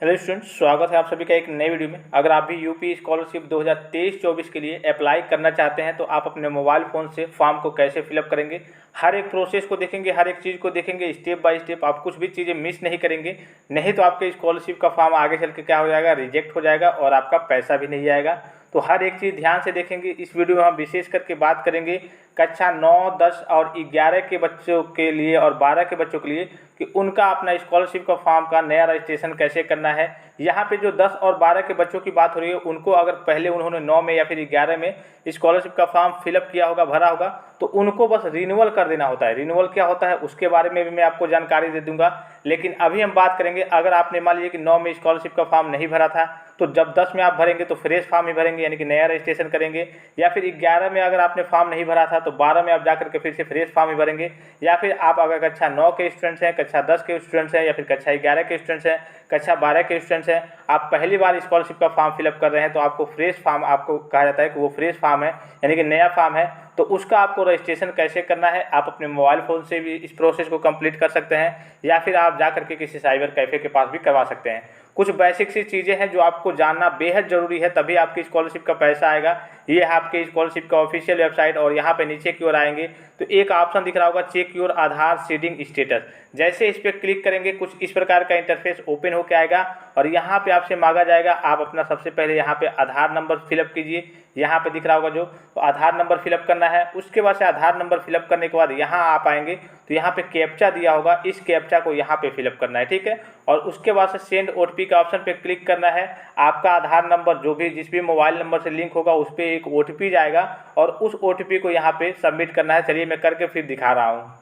Hello students, स्वागत है आप सभी का एक नए वीडियो में। अगर आप भी यूपी स्कॉलरशिप 2023-24 के लिए अप्लाई करना चाहते हैं तो आप अपने मोबाइल फ़ोन से फॉर्म को कैसे फिलअप करेंगे, हर एक प्रोसेस को देखेंगे, हर एक चीज़ को देखेंगे स्टेप बाय स्टेप। आप कुछ भी चीज़ें मिस नहीं करेंगे, नहीं तो आपके स्कॉलरशिप का फॉर्म आगे चल के क्या हो जाएगा, रिजेक्ट हो जाएगा और आपका पैसा भी नहीं आएगा। तो हर एक चीज़ ध्यान से देखेंगे। इस वीडियो में हम विशेष करके बात करेंगे कक्षा 9, 10 और 11 के बच्चों के लिए और 12 के बच्चों के लिए कि उनका अपना स्कॉलरशिप का फॉर्म का नया रजिस्ट्रेशन कैसे करना है। यहाँ पे जो 10 और 12 के बच्चों की बात हो रही है, उनको अगर पहले उन्होंने 9 में या फिर 11 में स्कॉलरशिप का फॉर्म फिलअप किया होगा, भरा होगा, तो उनको बस रिन्यूअल कर देना होता है। रिन्यूअल क्या होता है उसके बारे में भी मैं आपको जानकारी दे दूंगा। लेकिन अभी हम बात करेंगे, अगर आपने मान लीजिए कि 9 में स्कॉलरशिप का फॉर्म नहीं भरा था, तो जब 10 में आप भरेंगे तो फ्रेश फॉर्म ही भरेंगे, यानी कि नया रजिस्ट्रेशन करेंगे। या फिर 11 में अगर आपने फॉर्म नहीं भरा था तो 12 में आप जाकर के फिर से फ्रेश फॉर्म ही भरेंगे। या फिर आप अगर कक्षा 9 के स्टूडेंट्स हैं, कक्षा 10 के स्टूडेंट्स हैं, या फिर कक्षा 11 के स्टूडेंट्स हैं, कक्षा 12 के स्टूडेंट्स हैं, आप पहली बार स्कॉलरशिप का फॉर्म फिलअप कर रहे हैं तो आपको फ्रेश फॉर्म, आपको कहा जाता है कि वो फ्रेश फॉर्म है, यानी कि नया फॉर्म है। तो उसका आपको रजिस्ट्रेशन कैसे करना है, आप अपने मोबाइल फ़ोन से भी इस प्रोसेस को कंप्लीट कर सकते हैं, या फिर आप जा करके किसी साइबर कैफ़े के पास भी करवा सकते हैं। कुछ बेसिक सी चीज़ें हैं जो आपको जानना बेहद ज़रूरी है, तभी आपकी स्कॉलरशिप का पैसा आएगा। ये है आपके स्कॉलरशिप का ऑफिशियल वेबसाइट, और यहाँ पे नीचे की ओर आएंगे तो एक ऑप्शन दिख रहा होगा, check your Aadhaar seeding status. जैसे इस पर क्लिक करेंगे कुछ इस प्रकार का इंटरफेस ओपन होकर आएगा, और यहाँ पे आपसे मांगा जाएगा आप अपना सबसे पहले यहाँ पे आधार नंबर फिलअप कीजिए। यहाँ पे दिख रहा होगा जो, तो आधार नंबर फिलअप करना है। उसके बाद से आधार नंबर फिलअप करने के बाद यहाँ आप आएंगे तो यहाँ पे कैप्चा दिया होगा, इस कैप्चा को यहाँ पे फिलअप करना है, ठीक है। और उसके बाद से सेंड ओटीपी का ऑप्शन पे क्लिक करना है। आपका आधार नंबर जो भी जिस भी मोबाइल नंबर से लिंक होगा उस पर एक ओटीपी जाएगा, और उस ओटीपी को यहाँ पे सबमिट करना है। चलिए मैं करके फिर दिखा रहा हूँ।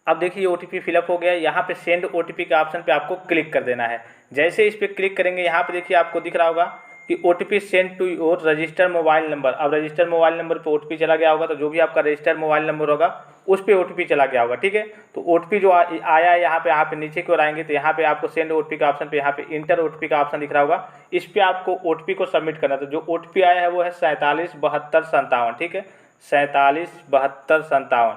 अब देखिए ओटीपी फिलअप हो गया। यहाँ पे सेंड ओटीपी के ऑप्शन पे आपको क्लिक कर देना है। जैसे इस पर क्लिक करेंगे यहाँ पे देखिए आपको दिख रहा होगा कि OTP send to your registered mobile number. अब रजिस्टर्ड मोबाइल नंबर पे ओटीपी चला गया होगा, तो जो भी आपका रजिस्टर्ड मोबाइल नंबर होगा उस पर ओटीपी चला गया होगा, ठीक है। तो ओटीपी जो आया है यहाँ पे नीचे की ओर आएंगे तो यहाँ पे आपको सेंड ओटीपी का ऑप्शन पे यहाँ पे इंटर ओटीपी का ऑप्शन दिख रहा होगा, इस पर आपको ओटीपी को सबमिट करना। तो जो ओटीपी आया है वो है 477257, ठीक है, 477257,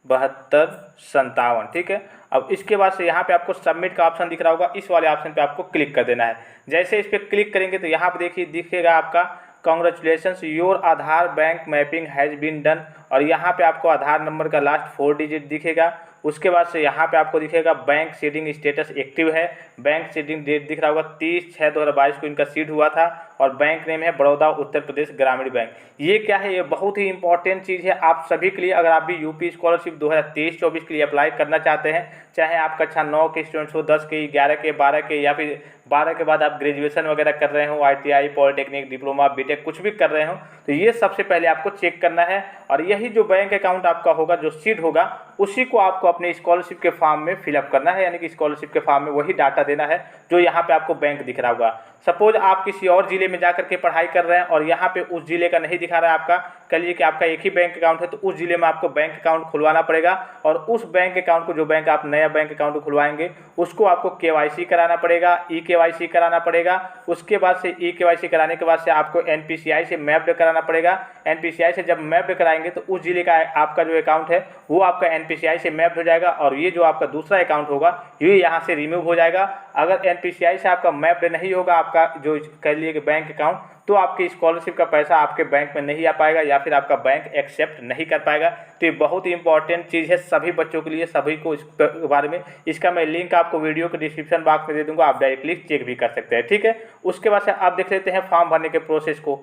477257, ठीक है। अब इसके बाद से यहाँ पे आपको सबमिट का ऑप्शन दिख रहा होगा, इस वाले ऑप्शन पे आपको क्लिक कर देना है। जैसे इस पर क्लिक करेंगे तो यहाँ पे देखिए दिखेगा आपका congratulations your Aadhaar bank mapping has been done, और यहाँ पे आपको आधार नंबर का लास्ट 4 डिजिट दिखेगा। उसके बाद से यहाँ पे आपको दिखेगा बैंक सीडिंग स्टेटस एक्टिव है। बैंक सीडिंग डेट दिख रहा होगा 30/6/2022 को इनका सीड हुआ था, और बैंक नेम है बड़ौदा उत्तर प्रदेश ग्रामीण बैंक। ये क्या है, ये बहुत ही इंपॉर्टेंट चीज़ है आप सभी के लिए। अगर आप भी यूपी स्कॉलरशिप 2023-24 के लिए अप्लाई करना चाहते हैं, चाहे आप कक्षा 9 के स्टूडेंट्स हो, 10 के, 11 के, 12 के, या फिर 12 के बाद आप ग्रेजुएशन वगैरह कर रहे हो, ITI, पॉलिटेक्निक, डिप्लोमा, बीटेक कुछ भी कर रहे हो, तो ये सबसे पहले आपको चेक करना है। और यही जो बैंक अकाउंट आपका होगा, जो सीड होगा, उसी को आपको अपने स्कॉलरशिप के फॉर्म में फिलअप करना है, यानी कि स्कॉलरशिप के फॉर्म में वही डाटा देना है जो यहाँ पे आपको बैंक दिख रहा होगा। सपोज आप किसी और जिले में जाकर के पढ़ाई कर रहे हैं और यहाँ पे उस जिले का नहीं दिखा रहा है आपका, कह लीजिए कि आपका एक ही बैंक अकाउंट है, तो उस जिले में आपको बैंक अकाउंट खुलवाना पड़ेगा, और उस बैंक अकाउंट को, जो बैंक आप नया बैंक अकाउंट खुलवाएंगे, उसको आपको KYC कराना पड़ेगा, EKYC कराना पड़ेगा। उसके बाद से EKYC कराने के बाद से आपको NPCI से मैप्ड कराना पड़ेगा। NPCI से जब मैप्ड कराएंगे तो उस जिले का आपका जो अकाउंट है वो आपका NPCI से मैप्ड हो जाएगा, और ये जो आपका दूसरा अकाउंट होगा ये यहाँ से रिमूव हो जाएगा। अगर NPCI से आपका मैप्ड नहीं होगा आपका जो कह लीजिए कि बैंक अकाउंट, तो आपकी स्कॉलरशिप का पैसा आपके बैंक में नहीं आ पाएगा, या फिर आपका बैंक एक्सेप्ट नहीं कर पाएगा। तो ये बहुत ही इंपॉर्टेंट चीज़ है सभी बच्चों के लिए, सभी को इस बारे में। इसका मैं लिंक आपको वीडियो के डिस्क्रिप्शन बॉक्स में दे दूंगा, आप डायरेक्टली चेक भी कर सकते हैं, ठीक है। उसके बाद से आप देख लेते हैं फॉर्म भरने के प्रोसेस को।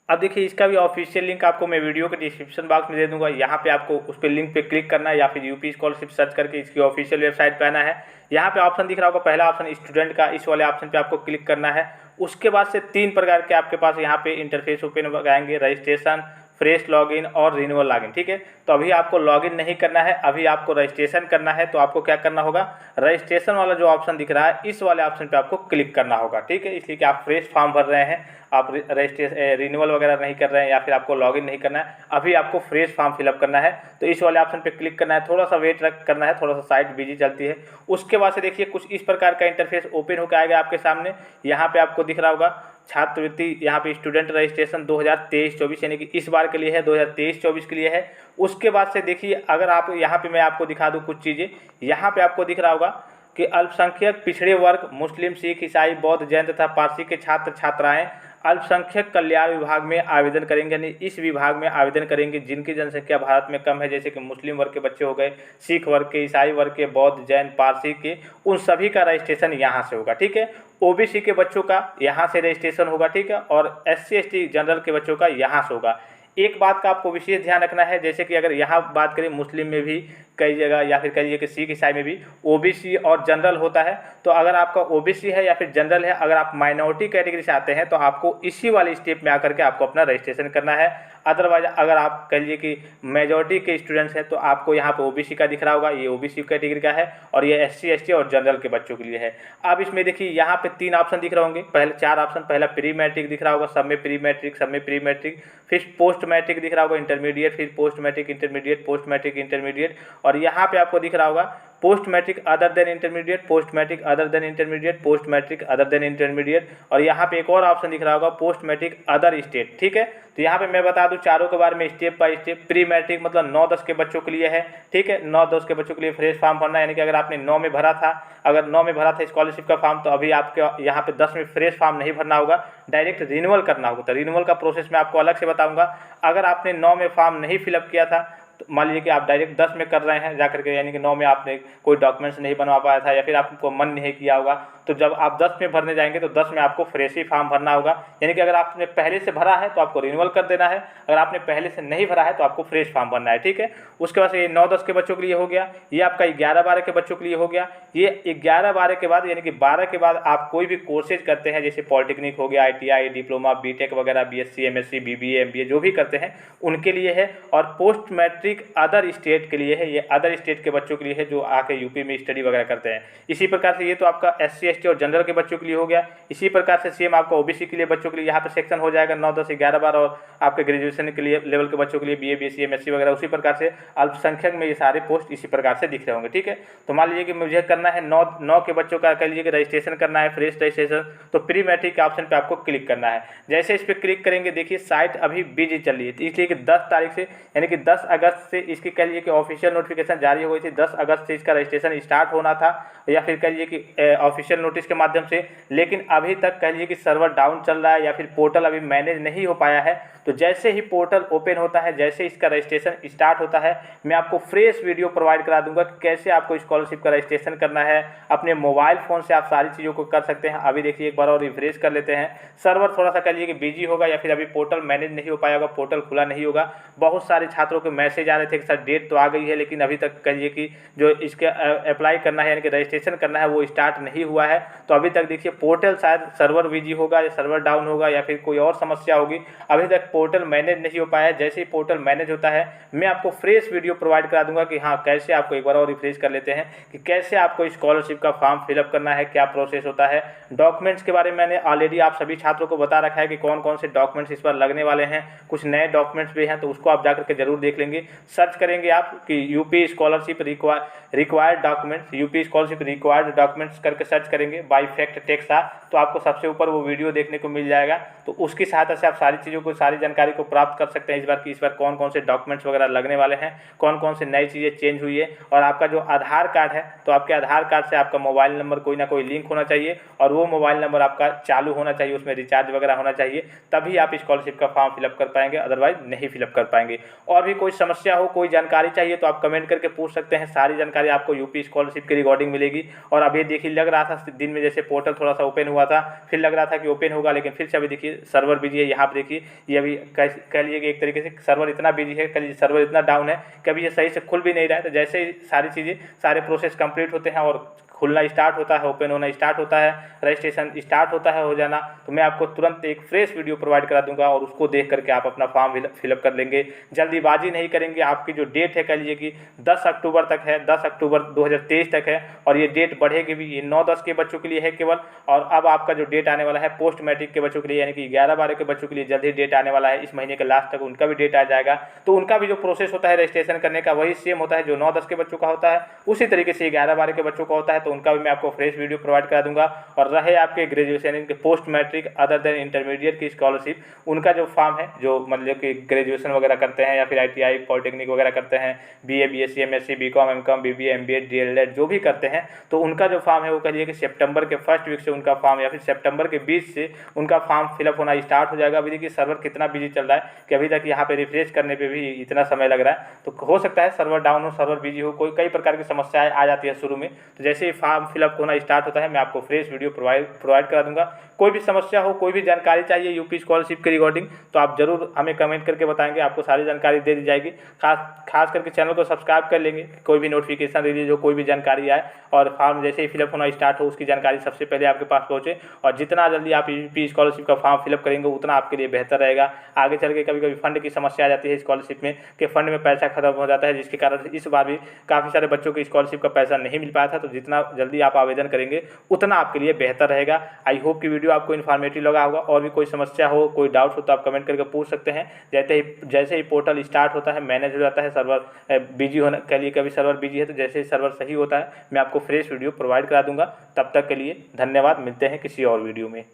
अब देखिए इसका भी ऑफिशियल लिंक आपको मैं वीडियो के डिस्क्रिप्शन बॉक्स में दे दूंगा, यहाँ पे आपको उस पर लिंक पे क्लिक करना है, या फिर यूपी स्कॉलरशिप सर्च करके इसकी ऑफिशियल वेबसाइट पे आना है। यहाँ पे ऑप्शन दिख रहा होगा, पहला ऑप्शन स्टूडेंट का, इस वाले ऑप्शन पे आपको क्लिक करना है। उसके बाद से 3 प्रकार के आपके पास यहाँ पे इंटरफेस ओपन आएंगे, रजिस्ट्रेशन, फ्रेश लॉगिन और रिन्यूअल लॉगिन, ठीक है। तो अभी आपको लॉगिन नहीं करना है, अभी आपको रजिस्ट्रेशन करना है। तो आपको क्या करना होगा, रजिस्ट्रेशन वाला जो ऑप्शन दिख रहा है इस वाले ऑप्शन पे आपको क्लिक करना होगा, ठीक है। इसलिए कि आप फ्रेश फॉर्म भर रहे हैं, आप रजिस्ट्रेशन रिन्यूअल वगैरह नहीं कर रहे हैं, या फिर आपको लॉगिन नहीं करना है, अभी आपको फ्रेश फॉर्म फिलअप करना है। तो इस वाले ऑप्शन पे क्लिक करना है, थोड़ा सा वेट करना है, थोड़ा सा साइट बिजी चलती है। उसके बाद से देखिए कुछ इस प्रकार का इंटरफेस ओपन होकर आएगा आपके सामने। यहाँ पे आपको दिख रहा होगा छात्रवृत्ति, यहाँ पे स्टूडेंट रजिस्ट्रेशन 2023-24, यानी कि इस बार के लिए है, 2023-24 के लिए है। उसके बाद से देखिए अगर आप यहाँ पे मैं आपको दिखा दूँ कुछ चीज़ें, यहाँ पे आपको दिख रहा होगा कि अल्पसंख्यक पिछड़े वर्ग मुस्लिम, सिख, ईसाई, बौद्ध, जैन तथा पारसी के छात्र छात्राएं अल्पसंख्यक कल्याण विभाग में आवेदन करेंगे, यानी इस विभाग में आवेदन करेंगे जिनकी जनसंख्या भारत में कम है, जैसे कि मुस्लिम वर्ग के बच्चे हो गए, सिख वर्ग के, ईसाई वर्ग के, बौद्ध, जैन, पारसी के, उन सभी का रजिस्ट्रेशन यहाँ से होगा। ठीक है, ओबीसी के बच्चों का यहाँ से रजिस्ट्रेशन होगा। ठीक है, और एससी एसटी जनरल के बच्चों का यहाँ से होगा। एक बात का आपको विशेष ध्यान रखना है, जैसे कि अगर यहाँ बात करें मुस्लिम में भी कई जगह या फिर कहिए कि सिख ईसाई में भी ओबीसी और जनरल होता है, तो अगर आपका ओबीसी है या फिर जनरल है, अगर आप माइनॉरिटी कैटेगरी से आते हैं तो आपको इसी वाली स्टेप में आकर के आपको अपना रजिस्ट्रेशन करना है। अदरवाइज अगर आप कह लीजिए कि मेजॉरिटी के स्टूडेंट्स हैं तो आपको यहाँ पे ओबीसी का दिख रहा होगा, ये ओबीसी कैटेगरी का है और ये एससी एसटी और जनरल के बच्चों के लिए है। अब इसमें देखिए यहाँ पे 3 ऑप्शन दिख रहे होंगे, पहले 4 ऑप्शन, पहला प्री मैट्रिक दिख रहा होगा, सब में प्री मैट्रिक, सब में प्री मैट्रिक, फिर पोस्ट मैट्रिक दिख रहा होगा, इंटरमीडिएट, फिर post matric intermediate, post matric intermediate, और यहाँ पे आपको दिख रहा होगा post matric other than intermediate, post matric other than intermediate, post matric other than intermediate, और यहाँ पे एक और ऑप्शन दिख रहा होगा पोस्ट मैट्रिक अदर स्टेट। ठीक है, तो यहाँ पे मैं बता दूं चारों के बारे में step by step. Pre matric मतलब 9-10 के बच्चों के लिए है। ठीक है, 9-10 के बच्चों के लिए फ्रेश फॉर्म भरना है, यानी कि अगर आपने 9 में भरा था, अगर 9 में भरा था स्कॉलरशिप का फॉर्म, तो अभी आपके यहाँ पे 10 में फ्रेश फॉर्म नहीं भरना होगा, डायरेक्ट रिन्यूअल करना होगा। तो रिन्यूअल का प्रोसेस मैं आपको अलग से बताऊँगा। अगर आपने 9 में फॉर्म नहीं फिलअप किया था, तो मान लीजिए कि आप डायरेक्ट 10 में कर रहे हैं जाकर के, यानी कि 9 में आपने कोई डॉक्यूमेंट्स नहीं बनवा पाया था या फिर आपको मन नहीं किया होगा, तो जब आप 10 में भरने जाएंगे तो 10 में आपको फ्रेश ही फॉर्म भरना होगा। यानी कि अगर आपने पहले से भरा है तो आपको रिन्यूअल कर देना है, अगर आपने पहले से नहीं भरा है तो आपको फ्रेश फॉर्म भरना है। ठीक है, उसके बाद ये 9-10 के बच्चों के लिए हो गया, ये आपका 11-12 के बच्चों के लिए हो गया। ये 11-12 के बाद यानी कि 12 के बाद आप कोई भी कोर्सेज करते हैं, जैसे पॉलिटेक्निक हो गया, ITI, डिप्लोमा, बीटेक वगैरह, BSc, MSc, BBA, MBA जो भी करते हैं उनके लिए है। और पोस्ट मैट्रिक अदर स्टेट के लिए है, ये अदर स्टेट के बच्चों के लिए है जो आके यूपी में स्टडी वगैरह करते हैं। इसी प्रकार से ये तो आपका SC ST और जनरल के बच्चों के लिए हो गया। इसी प्रकार से सेम आपका OBC के लिए बच्चों के लिए यहाँ पे सेक्शन हो जाएगा 9, 10, 11, 12, और आपके ग्रेजुएशन के लिए लेवल के बच्चों के लिए BA, BSc, MSc वगैरह। उसी प्रकार से अल्पसंख्यक में ये सारे पोस्ट इसी प्रकार से दिख रहे होंगे। ठीक है, तो मान लीजिए कि मुझे करना है 9 के बच्चों का, कह लीजिए कि रजिस्ट्रेशन करना है, फ्रेश रजिस्ट्रेशन, तो प्री मैट्रिक के ऑप्शन पे आपको क्लिक करना है। जैसे इस पर क्लिक करेंगे, देखिए साइट अभी बिजी चल रही है, इसलिए कि 10 तारीख से यानी कि 10 अगस्त से इसकी कह लीजिए कि ऑफिशियल नोटिफिकेशन जारी हो गई थी। 10 अगस्त से इसका रजिस्ट्रेशन स्टार्ट होना था, या फिर कह लीजिए कि ऑफिशियल नोटिस के माध्यम से, लेकिन अभी तक कह लीजिए कि सर्वर डाउन चल रहा है या फिर पोर्टल अभी मैनेज नहीं हो पाया है। तो जैसे ही पोर्टल ओपन होता है, जैसे इसका रजिस्ट्रेशन स्टार्ट होता है, मैं आपको फ्रेश वीडियो प्रोवाइड करा दूंगा कि कैसे आपको स्कॉलरशिप का रजिस्ट्रेशन करना है। अपने मोबाइल फ़ोन से आप सारी चीज़ों को कर सकते हैं। अभी देखिए एक बार और रिफ्रेश कर लेते हैं, सर्वर थोड़ा सा कह लीजिए कि बिजी होगा या फिर अभी पोर्टल मैनेज नहीं हो पाया होगा, पोर्टल खुला नहीं होगा। बहुत सारे छात्रों के मैसेज आ रहे थे कि सर डेट तो आ गई है, लेकिन अभी तक कह लीजिए कि जो इसके अप्लाई करना है यानी कि रजिस्ट्रेशन करना है वो स्टार्ट नहीं हुआ है। तो अभी तक देखिए पोर्टल शायद सर्वर बिजी होगा या सर्वर डाउन होगा या फिर कोई और समस्या होगी, अभी तक पोर्टल मैनेज नहीं हो पाया है। जैसे ही पोर्टल मैनेज होता है मैं आपको फ्रेश वीडियो प्रोवाइड करा दूंगा कि हाँ कैसे आपको, एक बार और रिफ्रेश कर लेते हैं कि कैसे आपको स्कॉलरशिप का फॉर्म फिलअप करना है, क्या प्रोसेस होता है। डॉक्यूमेंट्स के बारे में मैंने ऑलरेडी आप सभी छात्रों को बता रखा है कि कौन कौन से डॉक्यूमेंट्स इस बार लगने वाले हैं। कुछ नए डॉक्यूमेंट्स भी हैं तो उसको आप जाकर के जरूर देख लेंगे। सर्च करेंगे आप कि UP scholarship required documents, UP scholarship required documents करके सर्च करेंगे बाय फैक्ट टेक्सा, तो आपको सबसे ऊपर वो वीडियो देखने को मिल जाएगा। तो उसकी सहायता से आप सारी चीज़ों को, सारी जानकारी को प्राप्त कर सकते हैं इस बार कौन कौन से डॉक्यूमेंट्स वगैरह लगने वाले हैं, कौन कौन से नई चीज़ें चेंज हुई है। और आपका जो आधार कार्ड है तो आपके आधार कार्ड से आपका मोबाइल नंबर कोई ना कोई लिंक होना चाहिए और वो मोबाइल नंबर आपका चालू होना चाहिए, उसमें रिचार्ज वगैरह होना चाहिए, तभी आप स्कॉलरशिप का फॉर्म फिलअप कर पाएंगे, अदरवाइज नहीं फिलअप कर पाएंगे। और भी कोई समस्या हो, कोई जानकारी चाहिए तो आप कमेंट करके पूछ सकते हैं, सारी जानकारी आपको यूपी स्कॉलरशिप के रिगार्डिंग मिलेगी। और अभी देखिए लग रहा था दिन में जैसे पोर्टल थोड़ा सा ओपन हुआ था, फिर लग रहा था कि ओपन होगा, लेकिन फिर से अभी देखिए सर्वर बिजी है। यहाँ पर देखिए ये अभी कह लीजिए कि एक तरीके से सर्वर इतना बिजी है, कह लीजिए सर्वर इतना डाउन है कि अभी ये सही से खुल भी नहीं रहा है। तो जैसे ही सारी चीज़ें, सारे प्रोसेस कंप्लीट होते हैं और खुलना स्टार्ट होता है, ओपन होना स्टार्ट होता है, रजिस्ट्रेशन स्टार्ट होता है हो जाना, तो मैं आपको तुरंत एक फ्रेश वीडियो प्रोवाइड करा दूंगा और उसको देख करके आप अपना फॉर्म फिलअप कर लेंगे। जल्दीबाजी नहीं करेंगे। आपकी जो डेट है कह लीजिए कि 10 अक्टूबर तक है, 10 अक्टूबर 2023 तक है, और ये डेट बढ़ेगी भी। ये 9-10 के बच्चों के लिए है केवल, और अब आपका जो डेट आने वाला है पोस्ट मैट्रिक के बच्चों के लिए, यानी कि 11-12 के बच्चों के लिए जल्द ही डेट आने वाला है। इस महीने के लास्ट तक उनका भी डेट आ जाएगा। तो उनका भी जो प्रोसेस होता है रजिस्ट्रेशन करने का वही सेम होता है जो 9-10 के बच्चों का होता है, उसी तरीके से 11-12 के बच्चों का होता है। तो उनका भी मैं आपको फ्रेश वीडियो प्रोवाइड करा दूंगा। और रहे आपके ग्रेजुएशन इनके post matric other than intermediate की स्कॉलरशिप, उनका जो फॉर्म है, जो मतलब कि ग्रेजुएशन वगैरह करते हैं या फिर ITI पॉलिटेक्निक वगैरह करते हैं, BA BSc MSc BCom MCom BBA MBA DLED जो भी करते हैं, तो उनका जो फॉर्म है वो कहिए कि सितंबर के फर्स्ट वीक से उनका फॉर्म या फिर सितंबर के 20 से उनका फॉर्म फिलअप होना स्टार्ट हो जाएगा। अभी देखिए सर्वर कितना बिजी चल रहा है कि अभी तक यहाँ पे रिफ्रेश करने पे भी इतना समय लग रहा है, तो हो सकता है सर्वर डाउन हो, सर्वर बिजी हो, कोई कई प्रकार की समस्याएं आ जाती है शुरू में। तो जैसे ही फॉर्म फिलअप होना स्टार्ट होता है मैं आपको फ्रेश वीडियो प्रोवाइड करा दूंगा। कोई भी समस्या हो, कोई भी जानकारी चाहिए यूपी स्कॉलरशिप के रिगार्डिंग, तो आप जरूर हमें कमेंट करके बताएंगे, आपको सारी जानकारी दे दी जाएगी। खास करके चैनल को सब्सक्राइब कर लेंगे, कोई भी नोटिफिकेशन रिलीज हो, कोई भी जानकारी आए और फॉर्म जैसे ही फिलअप होना स्टार्ट हो उसकी जानकारी सबसे पहले आपके पास पहुंचे। और जितना जल्दी आप यूपी स्कॉलरशिप का फॉर्म फिलअप करेंगे उतना आपके लिए बेहतर रहेगा। आगे चल के कभी कभी फंड की समस्या आ जाती है स्कॉलरशिप में कि फंड में पैसा खत्म हो जाता है, जिसके कारण इस बार भी काफ़ी सारे बच्चों को स्कॉलरशिप का पैसा नहीं मिल पाया था। तो जितना जल्दी आप आवेदन करेंगे उतना आपके लिए बेहतर रहेगा। आई होप कि वीडियो आपको इन्फॉर्मेटिव लगा होगा। और भी कोई समस्या हो, कोई डाउट हो तो आप कमेंट करके पूछ सकते हैं। जैसे ही पोर्टल स्टार्ट होता है, मैनेज हो जाता है, सर्वर बिजी होने के लिए, कभी सर्वर बिजी है तो जैसे ही सर्वर सही होता है मैं आपको फ्रेश वीडियो प्रोवाइड करा दूंगा। तब तक के लिए धन्यवाद, मिलते हैं किसी और वीडियो में।